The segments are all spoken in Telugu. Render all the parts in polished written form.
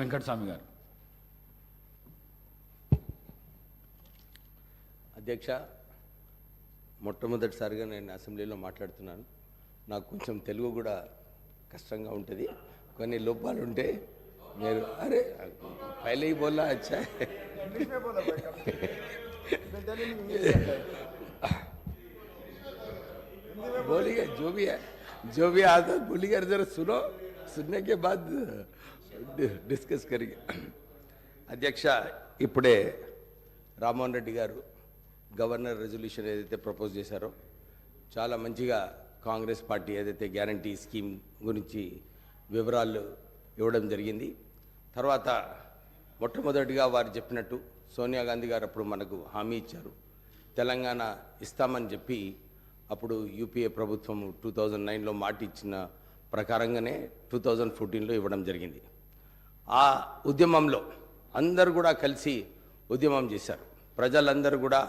వెంకటస్వామి గారు. అధ్యక్ష, మొట్టమొదటిసారిగా నేను అసెంబ్లీలో మాట్లాడుతున్నాను. నాకు కొంచెం తెలుగు కూడా కష్టంగా ఉంటుంది, కొన్ని లోపాలు ఉంటే మీరు అరే పहले ही बोला अच्छा है बोलिए जो भी आता बोलिए जरा सुनो, सुनने के बाद डिस्कस करिए. అధ్యక్ష, ఇప్పుడే రామ్మోహన్ రెడ్డి గారు గవర్నర్ రెజల్యూషన్ ఏదైతే ప్రపోజ్ చేశారో చాలా మంచిగా కాంగ్రెస్ పార్టీ ఏదైతే గ్యారంటీ స్కీమ్ గురించి వివరాలు ఇవ్వడం జరిగింది. తర్వాత మొట్టమొదటిగా వారు చెప్పినట్టు సోనియా గాంధీ గారు అప్పుడు మనకు హామీ ఇచ్చారు, తెలంగాణ ఇస్తామని చెప్పి. అప్పుడు యూపీఏ ప్రభుత్వం 2009లో మాట ఇచ్చిన ప్రకారంగానే 2014లో ఇవ్వడం జరిగింది. ఆ ఉద్యమంలో అందరూ కూడా కలిసి ఉద్యమం చేశారు. ప్రజలందరూ కూడా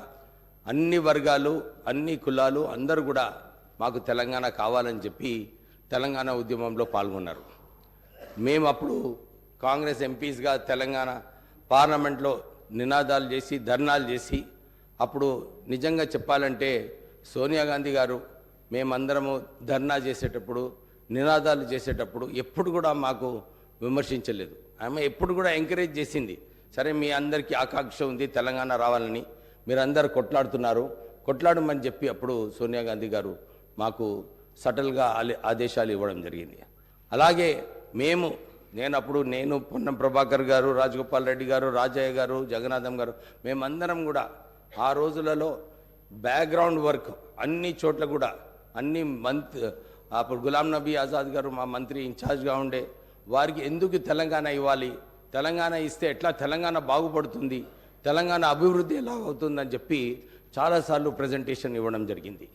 అన్ని వర్గాలు అన్ని కులాలు అందరూ కూడా మాకు తెలంగాణ కావాలని చెప్పి తెలంగాణ ఉద్యమంలో పాల్గొన్నారు. మేము అప్పుడు కాంగ్రెస్ ఎంపీస్గా తెలంగాణ పార్లమెంట్లో నినాదాలు చేసి ధర్నాలు చేసి, అప్పుడు నిజంగా చెప్పాలంటే సోనియా గాంధీ గారు మేమందరము ధర్నా చేసేటప్పుడు నినాదాలు చేసేటప్పుడు ఎప్పుడు కూడా మాకు విమర్శించలేదు. ఆమె ఎప్పుడు కూడా ఎంకరేజ్ చేసింది. సరే, మీ అందరికీ ఆకాంక్ష ఉంది తెలంగాణ రావాలని, మీరందరూ కొట్లాడుతున్నారు, కొట్లాడమని చెప్పి అప్పుడు సోనియా గాంధీ గారు మాకు సటల్గా ఆదేశాలు ఇవ్వడం జరిగింది. అలాగే నేను పొన్నం ప్రభాకర్ గారు, రాజగోపాల్ రెడ్డి గారు, రాజయ్య గారు, జగన్నాథం గారు, మేమందరం కూడా ఆ రోజులలో బ్యాక్గ్రౌండ్ వర్క్ అన్ని చోట్ల కూడా అన్ని అప్పుడు గులాం నబీ ఆజాద్ గారు మా మంత్రి ఇన్ఛార్జ్గా ఉండే, వారికి ఎందుకు తెలంగాణ ఇవ్వాలి, తెలంగాణ ఇస్తే ఎట్లా తెలంగాణ బాగుపడుతుంది, తెలంగాణ అభివృద్ధి ఎలా అవుతుందని చెప్పి చాలాసార్లు ప్రజెంటేషన్ ఇవ్వడం జరిగింది.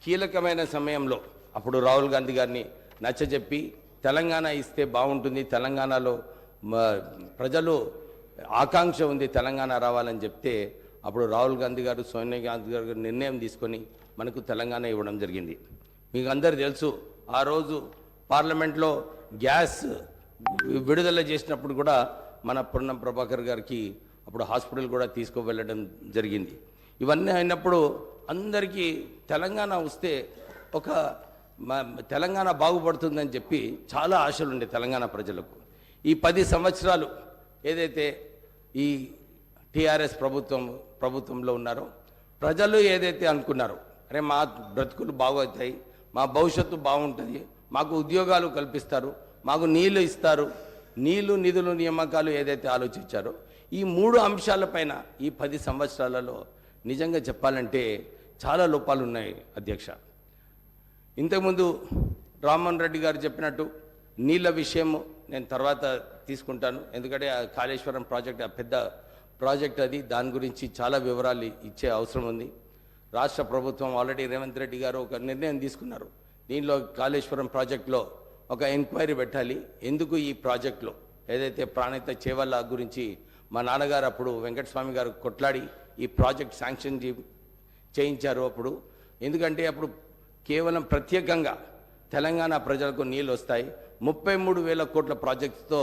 కీలకమైన సమయంలో అప్పుడు రాహుల్ గాంధీ గారిని నచ్చజెప్పి తెలంగాణ ఇస్తే బాగుంటుంది, తెలంగాణలో ప్రజలు ఆకాంక్ష ఉంది తెలంగాణ రావాలని చెప్తే అప్పుడు రాహుల్ గాంధీ గారు, సోనియా గాంధీ గారు నిర్ణయం తీసుకొని మనకు తెలంగాణ ఇవ్వడం జరిగింది. మీకు అందరు తెలుసు, ఆ రోజు పార్లమెంట్లో గ్యాస్ విడుదల చేసినప్పుడు కూడా మన పొన్నం ప్రభాకర్ గారికి అప్పుడు హాస్పిటల్ కూడా తీసుకువెళ్ళడం జరిగింది. ఇవన్నీ అయినప్పుడు అందరికీ తెలంగాణ వస్తే ఒక తెలంగాణ బాగుపడుతుందని చెప్పి చాలా ఆశలు ఉండే తెలంగాణ ప్రజలకు. ఈ 10 సంవత్సరాలు ఏదైతే ఈ టీఆర్ఎస్ ప్రభుత్వంలో ఉన్నారో ప్రజలు ఏదైతే అనుకున్నారో, అరే మా బ్రతుకులు బాగవుతాయి, మా భవిష్యత్తు బాగుంటుంది, మాకు ఉద్యోగాలు కల్పిస్తారు, మాకు నీళ్లు ఇస్తారు, నీళ్లు నిధులు నియామకాలు ఏదైతే ఆలోచించారో ఈ 3 అంశాలపైన ఈ 10 సంవత్సరాలలో నిజంగా చెప్పాలంటే చాలా లోపాలు ఉన్నాయి అధ్యక్ష. ఇంతకుముందు రామ్మోహన్ రెడ్డి గారు చెప్పినట్టు నీళ్ళ విషయం నేను తర్వాత తీసుకుంటాను, ఎందుకంటే ఆ కాళేశ్వరం ప్రాజెక్ట్ ఆ పెద్ద ప్రాజెక్ట్ అది, దాని గురించి చాలా వివరాలు ఇచ్చే అవసరం ఉంది. రాష్ట్ర ప్రభుత్వం ఆల్రెడీ రేవంత్ రెడ్డి గారు ఒక నిర్ణయం తీసుకున్నారు, దీనిలో కాళేశ్వరం ప్రాజెక్టులో ఒక ఎంక్వైరీ పెట్టాలి. ఎందుకు ఈ ప్రాజెక్టులో ఏదైతే ప్రాణహిత చేవల్ల గురించి మా నాన్నగారు అప్పుడు వెంకటస్వామి గారు కొట్లాడి ఈ ప్రాజెక్ట్ శాంక్షన్ చేయించారు అప్పుడు. ఎందుకంటే అప్పుడు కేవలం ప్రత్యేకంగా తెలంగాణ ప్రజలకు నీళ్ళు వస్తాయి, 33,000 కోట్ల ప్రాజెక్ట్స్తో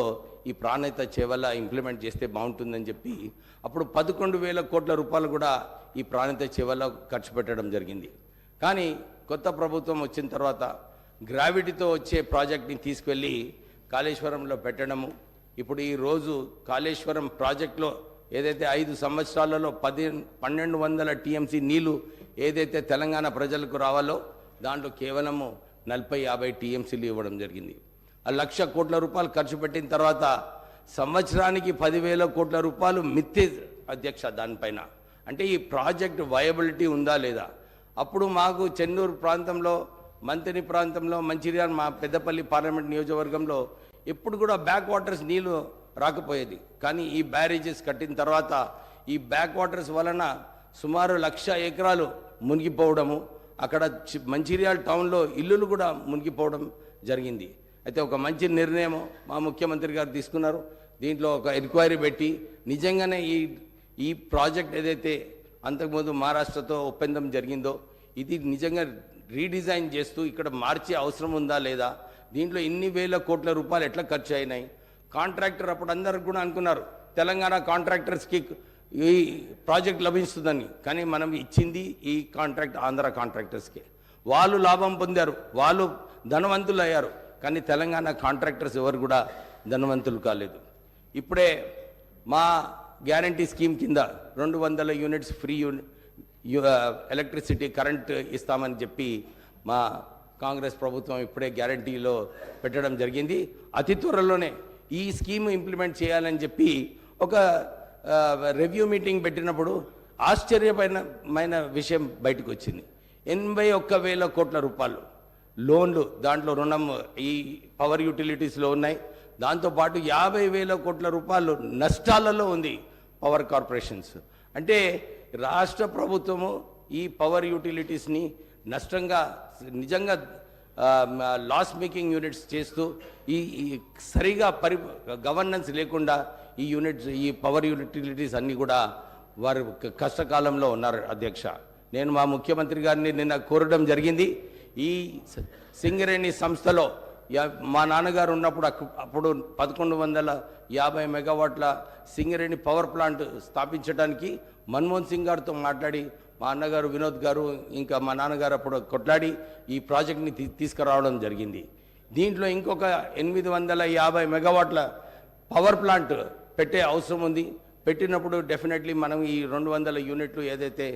ఈ ప్రాణహిత చేవల్ల ఇంప్లిమెంట్ చేస్తే బాగుంటుందని చెప్పి అప్పుడు 11,000 కోట్ల రూపాయలు కూడా ఈ ప్రాణహిత చేవల్ల ఖర్చు పెట్టడం జరిగింది. కానీ కొత్త ప్రభుత్వం వచ్చిన తర్వాత గ్రావిటీతో వచ్చే ప్రాజెక్ట్ని తీసుకెళ్ళి కాళేశ్వరంలో పెట్టడము. ఇప్పుడు ఈరోజు కాళేశ్వరం ప్రాజెక్టులో ఏదైతే 5 సంవత్సరాలలో 1,200 టీఎంసీ నీళ్లు ఏదైతే తెలంగాణ ప్రజలకు రావాలో దాంట్లో కేవలము 40-50 టీఎంసీలు ఇవ్వడం జరిగింది. ఆ 1,00,000 కోట్ల రూపాయలు ఖర్చు పెట్టిన తర్వాత సంవత్సరానికి 10,000 కోట్ల రూపాయలు మిత్తే అధ్యక్ష దానిపైన. అంటే ఈ ప్రాజెక్ట్ వయబిలిటీ ఉందా లేదా? అప్పుడు మాకు చెన్నూరు ప్రాంతంలో, మంతిని ప్రాంతంలో, మంచిర్యాల మా పెద్దపల్లి పార్లమెంట్ నియోజకవర్గంలో ఎప్పుడు కూడా బ్యాక్ వాటర్స్ నీళ్లు రాకపోయేది. కానీ ఈ బ్యారేజెస్ కట్టిన తర్వాత ఈ బ్యాక్ వాటర్స్ వలన సుమారు 1,00,000 ఎకరాలు మునిగిపోవడము, అక్కడ మంచిర్యాల టౌన్లో ఇల్లులు కూడా మునిగిపోవడం జరిగింది. అయితే ఒక మంచి నిర్ణయం మా ముఖ్యమంత్రి గారు తీసుకున్నారు. దీంట్లో ఒక ఎంక్వైరీ పెట్టి నిజంగానే ఈ ప్రాజెక్ట్ ఏదైతే అంతకుముందు మహారాష్ట్రతో ఒప్పందం జరిగిందో ఇది నిజంగా రీడిజైన్ చేస్తూ ఇక్కడ మార్చే అవసరం ఉందా లేదా, దీంట్లో ఇన్ని వేల కోట్ల రూపాయలు ఎట్లా ఖర్చు అయినాయి, కాంట్రాక్టర్ అప్పుడు అందరికి కూడా అనుకున్నారు తెలంగాణ కాంట్రాక్టర్స్కి ఈ ప్రాజెక్ట్ లభిస్తుందని, కానీ మనం ఇచ్చింది ఈ కాంట్రాక్ట్ ఆంధ్ర కాంట్రాక్టర్స్కే. వాళ్ళు లాభం పొందారు, వాళ్ళు ధనవంతులు అయ్యారు, కానీ తెలంగాణ కాంట్రాక్టర్స్ ఎవరు కూడా ధనవంతులు కాలేదు. ఇప్పుడే మా గ్యారంటీ స్కీమ్ కింద 200 యూనిట్స్ ఫ్రీ ఎలక్ట్రిసిటీ కరెంట్ ఇస్తామని చెప్పి మా కాంగ్రెస్ ప్రభుత్వం ఇప్పుడే గ్యారంటీలో పెట్టడం జరిగింది. అతి త్వరలోనే ఈ స్కీమ్ ఇంప్లిమెంట్ చేయాలని చెప్పి ఒక రివ్యూ మీటింగ్ పెట్టినప్పుడు ఆశ్చర్యమైన విషయం బయటకు వచ్చింది. 81,000 కోట్ల రూపాయలు లోన్లు, దాంట్లో రుణం ఈ పవర్ యూటిలిటీస్లో ఉన్నాయి. దాంతోపాటు 50,000 కోట్ల రూపాయలు నష్టాలలో ఉంది పవర్ కార్పొరేషన్స్. అంటే రాష్ట్ర ప్రభుత్వము ఈ పవర్ యూటిలిటీస్ని నష్టంగా నిజంగా లాస్ మేకింగ్ యూనిట్స్ చేస్తూ ఈ సరిగా గవర్నెన్స్ లేకుండా ఈ పవర్ యూటిలిటీస్ అన్నీ కూడా వారు కష్టకాలంలో ఉన్నారు. అధ్యక్ష, నేను మా ముఖ్యమంత్రి గారిని నిన్న కోరడం జరిగింది. ఈ సింగరేణి సంస్థలో మా నాన్నగారు ఉన్నప్పుడు అప్పుడు 1150 మెగావాట్ల సింగరేణి పవర్ ప్లాంట్ స్థాపించడానికి మన్మోహన్ సింగ్ గారితో మాట్లాడి మా అన్నగారు వినోద్ గారు ఇంకా మా నాన్నగారు అప్పుడు కొట్లాడి ఈ ప్రాజెక్ట్ని తీసుకురావడం జరిగింది. దీంట్లో ఇంకొక 850 మెగావాట్ల పవర్ ప్లాంట్ పెట్టే అవసరం ఉంది. పెట్టినప్పుడు డెఫినెట్లీ మనం ఈ 200 యూనిట్లు ఏదైతే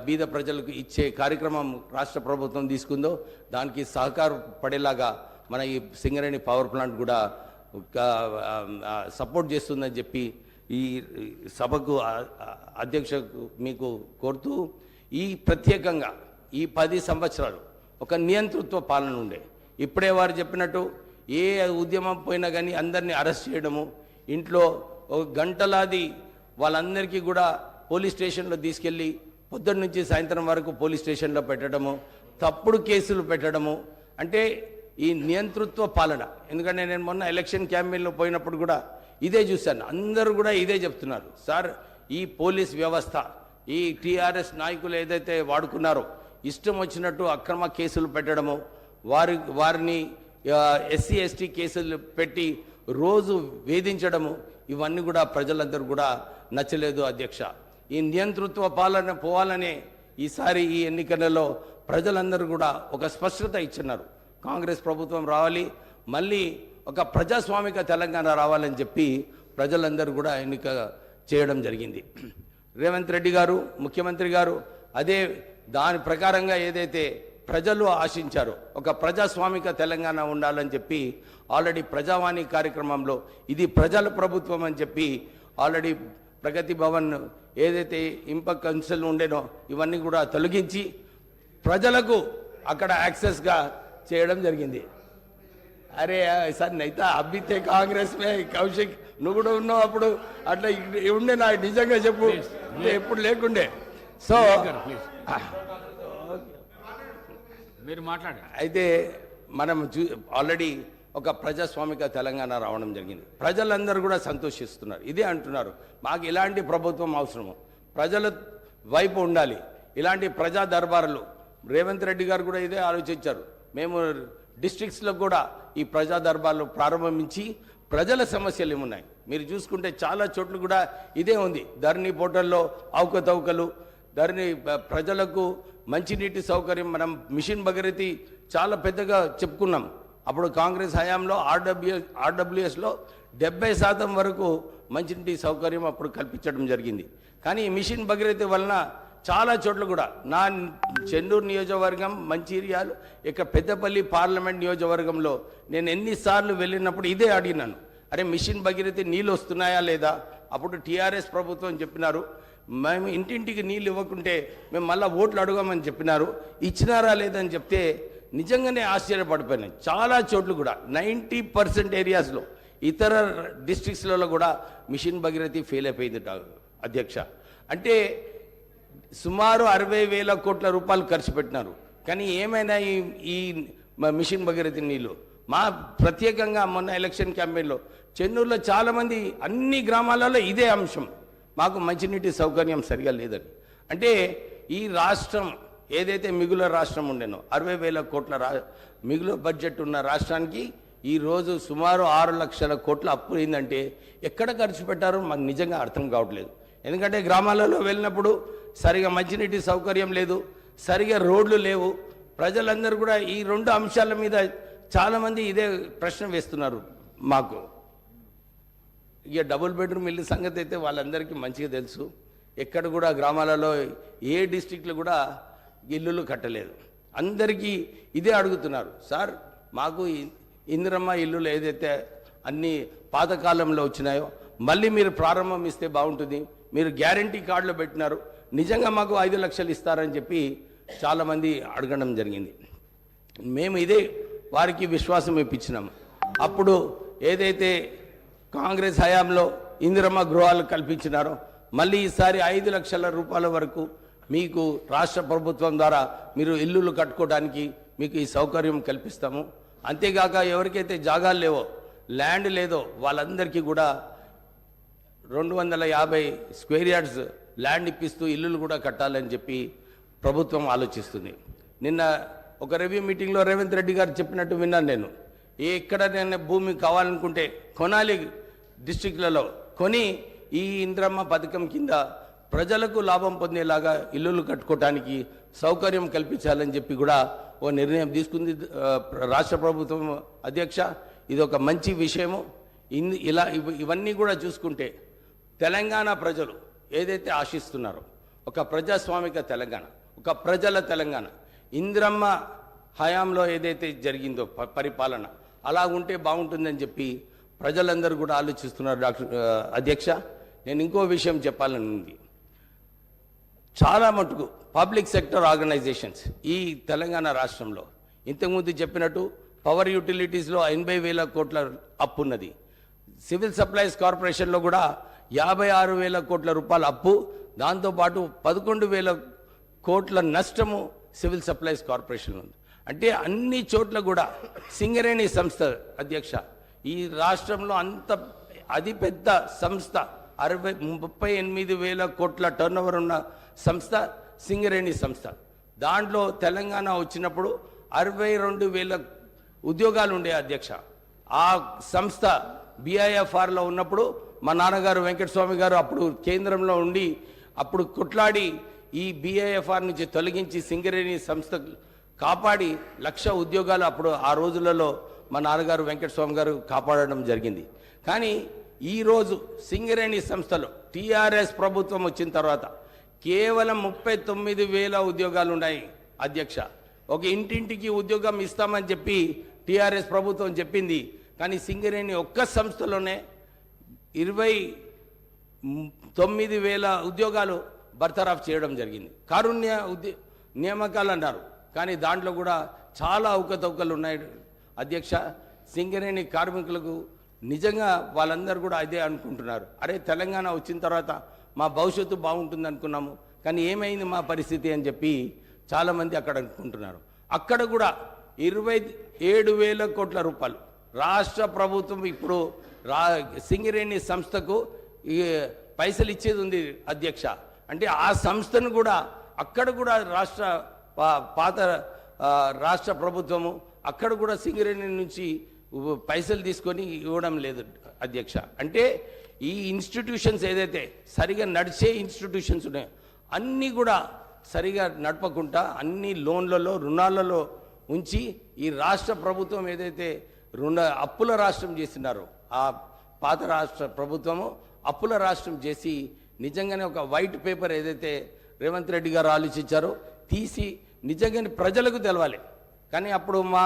బీద ప్రజలకు ఇచ్చే కార్యక్రమం రాష్ట్ర ప్రభుత్వం తీసుకుందో దానికి సహకారపడేలాగా మన ఈ సింగరేణి పవర్ ప్లాంట్ కూడా సపోర్ట్ చేస్తుందని చెప్పి ఈ సభకు అధ్యక్షకు మీకు కోరుతూ, ఈ ప్రత్యేకంగా ఈ 10 సంవత్సరాలు ఒక నియంతృత్వ పాలన ఉండే. ఇప్పుడే వారు చెప్పినట్టు ఏ ఉద్యమం పోయినా కానీ అందరినీ అరెస్ట్ చేయడము, ఇంట్లో ఒక గంటలాది వాళ్ళందరికీ కూడా పోలీస్ స్టేషన్లో తీసుకెళ్ళి పొద్దున్న నుంచి సాయంత్రం వరకు పోలీస్ స్టేషన్లో పెట్టడము, తప్పుడు కేసులు పెట్టడము, అంటే ఈ నియంతృత్వ పాలన. ఎందుకంటే నేను మొన్న ఎలక్షన్ క్యాంపెయిన్లో పోయినప్పుడు కూడా ఇదే చూశాను. అందరూ కూడా ఇదే చెప్తున్నారు, సార్ ఈ పోలీస్ వ్యవస్థ ఈ టీఆర్ఎస్ నాయకులు ఏదైతే వాడుకున్నారో ఇష్టం వచ్చినట్టు అక్రమ కేసులు పెట్టడము, వారిని ఎస్సీ ఎస్టీ కేసులు పెట్టి రోజు వేధించడము, ఇవన్నీ కూడా ప్రజలందరూ కూడా నచ్చలేదు. అధ్యక్ష, ఈ నియంతృత్వ పాలన పోవాలనే ఈసారి ఈ ఎన్నికలలో ప్రజలందరూ కూడా ఒక స్పష్టత ఇచ్చినారు. కాంగ్రెస్ ప్రభుత్వం రావాలి, మళ్ళీ ఒక ప్రజాస్వామిక తెలంగాణ రావాలని చెప్పి ప్రజలందరూ కూడా ఎన్నిక చేయడం జరిగింది. రేవంత్ రెడ్డి గారు ముఖ్యమంత్రి గారు అదే దాని ప్రకారంగా ఏదైతే ప్రజలు ఆశించారో ఒక ప్రజాస్వామిక తెలంగాణ ఉండాలని చెప్పి ఆల్రెడీ ప్రజావాణి కార్యక్రమంలో ఇది ప్రజల ప్రభుత్వం అని చెప్పి ఆల్రెడీ ప్రగతి భవన్ ఏదైతే ఇంపక్ కౌన్సిల్ ఉండేనో ఇవన్నీ కూడా తొలగించి ప్రజలకు అక్కడ యాక్సెస్గా చేయడం జరిగింది. అరే సార్ నైతా అబ్బితే కాంగ్రెస్ మే కౌశిక్ నువ్వు కూడా ఉన్నావు అప్పుడు, అట్లా ఉండే నా నిజంగా చెప్పు, ఎప్పుడు లేకుండే. సో మీరు మాట్లాడారు. అయితే మనం ఆల్రెడీ ఒక ప్రజాస్వామిక తెలంగాణ రావడం జరిగింది. ప్రజలందరూ కూడా సంతోషిస్తున్నారు, ఇదే అంటున్నారు, మాకు ఇలాంటి ప్రభుత్వం అవసరము, ప్రజల వైపు ఉండాలి, ఇలాంటి ప్రజా దర్బారులు. రేవంత్ రెడ్డి గారు కూడా ఇదే ఆలోచించారు. మేము డిస్ట్రిక్ట్స్లో కూడా ఈ ప్రజా దర్బార్లు ప్రారంభించి ప్రజల సమస్యలు ఏమున్నాయి మీరు చూసుకుంటే చాలా చోట్ల కూడా ఇదే ఉంది. ధరణి పోర్టల్లో అవకతవకలు, ధరణి ప్రజలకు మంచినీటి సౌకర్యం, మనం మిషన్ భగీరథి చాలా పెద్దగా చెప్పుకున్నాం. అప్పుడు కాంగ్రెస్ హయాంలో ఆర్డబ్ల్యూఎస్లో 70% వరకు మంచినీటి సౌకర్యం అప్పుడు కల్పించడం జరిగింది. కానీ ఈ మిషన్ భగీరథి వలన చాలా చోట్ల కూడా నా చెన్నూరు నియోజకవర్గం, మంచిర్యాల, ఇక పెద్దపల్లి పార్లమెంట్ నియోజకవర్గంలో నేను ఎన్నిసార్లు వెళ్ళినప్పుడు ఇదే అడిగినాను, అరే మిషన్ భగీరథి నీళ్ళు వస్తున్నాయా లేదా? అప్పుడు టీఆర్ఎస్ ప్రభుత్వం చెప్పినారు, మేము ఇంటింటికి నీళ్ళు ఇవ్వకుంటే మేము మళ్ళీ ఓట్లు అడగమని చెప్పినారు. ఇచ్చినారా లేదని చెప్తే నిజంగానే ఆశ్చర్యపడిపోయినాయి. చాలా చోట్ల కూడా 90% ఏరియాస్లో ఇతర డిస్ట్రిక్ట్స్లలో కూడా మిషన్ భగీరథి ఫెయిల్ అయిపోయింది అధ్యక్ష. అంటే సుమారు 60,000 కోట్ల రూపాయలు ఖర్చు పెట్టినారు. కానీ ఏమైనా ఈ మిషన్ భగీరథి నీళ్ళు మా ప్రత్యేకంగా మొన్న ఎలక్షన్ క్యాంపెయిన్లో చెన్నూరులో చాలామంది అన్ని గ్రామాలలో ఇదే అంశం, మాకు మంచినీటి సౌకర్యం సరిగా లేదని. అంటే ఈ రాష్ట్రం ఏదైతే మిగులు రాష్ట్రం ఉండేనో 60,000 కోట్ల మిగులు బడ్జెట్ ఉన్న రాష్ట్రానికి ఈరోజు సుమారు 6 లక్షల కోట్ల అప్పు ఏంటంటే ఎక్కడ ఖర్చు పెట్టారో మాకు నిజంగా అర్థం కావట్లేదు. ఎందుకంటే గ్రామాలలో వెళ్ళినప్పుడు సరిగా మంచినీటి సౌకర్యం లేదు, సరిగా రోడ్లు లేవు. ప్రజలందరూ కూడా ఈ 2 అంశాల మీద చాలామంది ఇదే ప్రశ్న వేస్తున్నారు మాకు. ఇక డబుల్ బెడ్రూమ్ ఇల్లు సంగతి అయితే వాళ్ళందరికీ మంచిగా తెలుసు. ఎక్కడ కూడా గ్రామాలలో ఏ డిస్ట్రిక్ట్లో కూడా ఇల్లులు కట్టలేదు. అందరికీ ఇదే అడుగుతున్నారు, సార్ మాకు ఇందిరమ్మ ఇల్లులు ఏదైతే అన్ని పాతకాలంలో వచ్చినాయో మళ్ళీ మీరు ప్రారంభం ఇస్తే బాగుంటుంది, మీరు గ్యారంటీ కార్డులో పెట్టినారు, నిజంగా మాకు 5 లక్షలు ఇస్తారని చెప్పి చాలామంది అడగడం జరిగింది. మేము ఇదే వారికి విశ్వాసం ఇప్పించినాము. అప్పుడు ఏదైతే కాంగ్రెస్ హయాంలో ఇందిరమ్మ గృహాలు కల్పించినారో మళ్ళీ ఈసారి 5 లక్షల రూపాయల వరకు మీకు రాష్ట్ర ప్రభుత్వం ద్వారా మీరు ఇల్లులు కట్టుకోవడానికి మీకు ఈ సౌకర్యం కల్పిస్తాము. అంతేగాక ఎవరికైతే జాగాలు లేవో, ల్యాండ్ లేదో వాళ్ళందరికీ కూడా 250 స్క్వేర్ యార్డ్స్ ల్యాండ్ ఇప్పిస్తూ ఇల్లులు కూడా కట్టాలని చెప్పి ప్రభుత్వం ఆలోచిస్తుంది. నిన్న ఒక రివ్యూ మీటింగ్లో రేవంత్ రెడ్డి గారు చెప్పినట్టు విన్నాను నేను. ఎక్కడ నేను భూమి కావాలనుకుంటే కొనాలి, డిస్ట్రిక్ట్లలో కొని ఈ ఇందిరమ్మ పథకం కింద ప్రజలకు లాభం పొందేలాగా ఇల్లులు కట్టుకోవడానికి సౌకర్యం కల్పించాలని చెప్పి కూడా ఓ నిర్ణయం తీసుకుంది రాష్ట్ర ప్రభుత్వం. అధ్యక్ష, ఇది ఒక మంచి విషయము. ఇలా ఇవన్నీ కూడా చూసుకుంటే తెలంగాణ ప్రజలు ఏదైతే ఆశిస్తున్నారో ఒక ప్రజాస్వామిక తెలంగాణ, ఒక ప్రజల తెలంగాణ, ఇందిరమ్మ హయాంలో ఏదైతే జరిగిందో పరిపాలన అలా ఉంటే బాగుంటుందని చెప్పి ప్రజలందరూ కూడా ఆలోచిస్తున్నారు. అధ్యక్ష, నేను ఇంకో విషయం చెప్పాలని ఉంది. చాలా మటుకు పబ్లిక్ సెక్టర్ ఆర్గనైజేషన్స్ ఈ తెలంగాణ రాష్ట్రంలో ఇంతకుముందు చెప్పినట్టు పవర్ యూటిలిటీస్లో 80,000 కోట్ల అప్పు ఉన్నది. సివిల్ సప్లైస్ కార్పొరేషన్లో కూడా 56,000 కోట్ల రూపాయల అప్పు, దాంతోపాటు 11,000 కోట్ల నష్టము సివిల్ సప్లైస్ కార్పొరేషన్ ఉంది. అంటే అన్ని చోట్ల కూడా సింగరేణి సంస్థ అధ్యక్ష ఈ రాష్ట్రంలో అంత అతిపెద్ద సంస్థ 38,000 కోట్ల టర్నోవర్ ఉన్న సంస్థ సింగరేణి సంస్థ. దాంట్లో తెలంగాణ వచ్చినప్పుడు 62,000 ఉద్యోగాలు ఉండే అధ్యక్ష. ఆ సంస్థ BIFRలో ఉన్నప్పుడు మా నాన్నగారు వెంకటస్వామి గారు అప్పుడు కేంద్రంలో ఉండి అప్పుడు కొట్లాడి ఈ BIFR నుంచి తొలగించి సింగరేణి సంస్థ కాపాడి 1,00,000 ఉద్యోగాలు అప్పుడు ఆ రోజులలో మా నాన్నగారు వెంకటస్వామి గారు కాపాడడం జరిగింది. కానీ ఈరోజు సింగరేణి సంస్థలో TRS ప్రభుత్వం వచ్చిన తర్వాత కేవలం 39,000 ఉద్యోగాలు ఉన్నాయి అధ్యక్ష. ఒక ఇంటింటికి ఉద్యోగం ఇస్తామని చెప్పి TRS ప్రభుత్వం చెప్పింది. కానీ సింగరేణి ఒక్క సంస్థలోనే 29,000 ఉద్యోగాలు బర్తరాఫ్ చేయడం జరిగింది. కారుణ్య నియామకాలు అన్నారు, కానీ దాంట్లో కూడా చాలా అవకతవకలు ఉన్నాయి అధ్యక్ష. సింగరేణి కార్మికులకు నిజంగా వాళ్ళందరూ కూడా అదే అనుకుంటున్నారు, అరే తెలంగాణ వచ్చిన తర్వాత మా భవిష్యత్తు బాగుంటుంది అనుకున్నాము, కానీ ఏమైంది మా పరిస్థితి అని చెప్పి చాలామంది అక్కడ అనుకుంటున్నారు. అక్కడ కూడా 27,000 కోట్ల రూపాయలు రాష్ట్ర ప్రభుత్వం ఇప్పుడు సింగరేణి సంస్థకు పైసలు ఇచ్చేది ఉంది అధ్యక్ష. అంటే ఆ సంస్థను కూడా అక్కడ కూడా పాత రాష్ట్ర ప్రభుత్వము అక్కడ కూడా సింగరేణి నుంచి పైసలు తీసుకొని ఇవ్వడం లేదు అధ్యక్ష. అంటే ఈ ఇన్స్టిట్యూషన్స్ ఏదైతే సరిగా నడిచే ఇన్స్టిట్యూషన్స్ ఉన్నాయో అన్నీ కూడా సరిగా నడపకుండా అన్ని లోన్లలో రుణాలలో ఉంచి ఈ రాష్ట్ర ప్రభుత్వం ఏదైతే అప్పుల రాష్ట్రం చేస్తున్నారో ఆ పాత రాష్ట్ర ప్రభుత్వము అప్పుల రాష్ట్రం చేసి నిజంగానే ఒక వైట్ పేపర్ ఏదైతే రేవంత్ రెడ్డి గారు ఆలోచించారో తీసి నిజంగానే ప్రజలకు తెలవాలి. కానీ అప్పుడు మా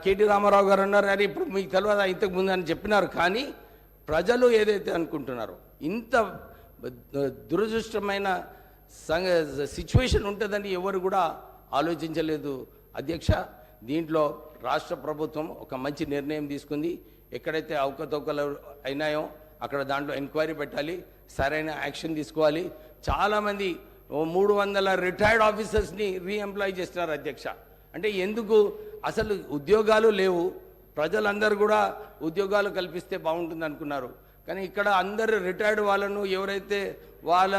కేటీ రామారావు గారు అన్నారు, అరే ఇప్పుడు మీకు తెలియదా ఇంతకు ముందు అని చెప్పినారు. కానీ ప్రజలు ఏదైతే అనుకుంటున్నారో ఇంత దురదృష్టమైన సిచ్యువేషన్ ఉంటుందని ఎవరు కూడా ఆలోచించలేదు అధ్యక్ష. దీంట్లో రాష్ట్ర ప్రభుత్వం ఒక మంచి నిర్ణయం తీసుకుంది. ఎక్కడైతే అవకతవకలు అయినాయో అక్కడ దాంట్లో ఎంక్వైరీ పెట్టాలి, సరైన యాక్షన్ తీసుకోవాలి. చాలామంది 300 రిటైర్డ్ ఆఫీసర్స్ని రీఎంప్లాయ్ చేస్తున్నారు అధ్యక్ష. అంటే ఎందుకు అసలు ఉద్యోగాలు లేవు, ప్రజలందరూ కూడా ఉద్యోగాలు కల్పిస్తే బాగుంటుంది అనుకున్నారు. కానీ ఇక్కడ అందరు రిటైర్డ్ వాళ్ళను ఎవరైతే వాళ్ళ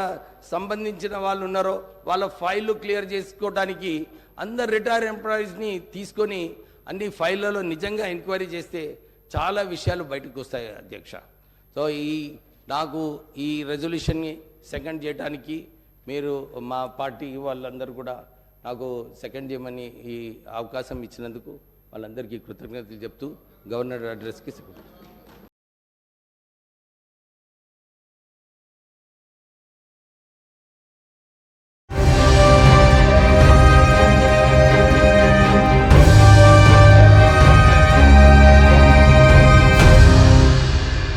సంబంధించిన వాళ్ళు ఉన్నారో వాళ్ళ ఫైళ్ళు క్లియర్ చేసుకోవడానికి అందరు రిటైర్డ్ ఎంప్లాయీస్ని తీసుకొని అన్ని ఫైళ్ళలో నిజంగా ఎంక్వైరీ చేస్తే చాలా విషయాలు బయటకు వస్తాయి అధ్యక్ష. సో నాకు ఈ రెజల్యూషన్ని సెకండ్ చేయడానికి మీరు మా పార్టీ వాళ్ళందరూ కూడా నాకు సెకండ్ చేయమని ఈ అవకాశం ఇచ్చినందుకు వాళ్ళందరికీ కృతజ్ఞతలు చెప్తూ గవర్నర్ అడ్రస్కి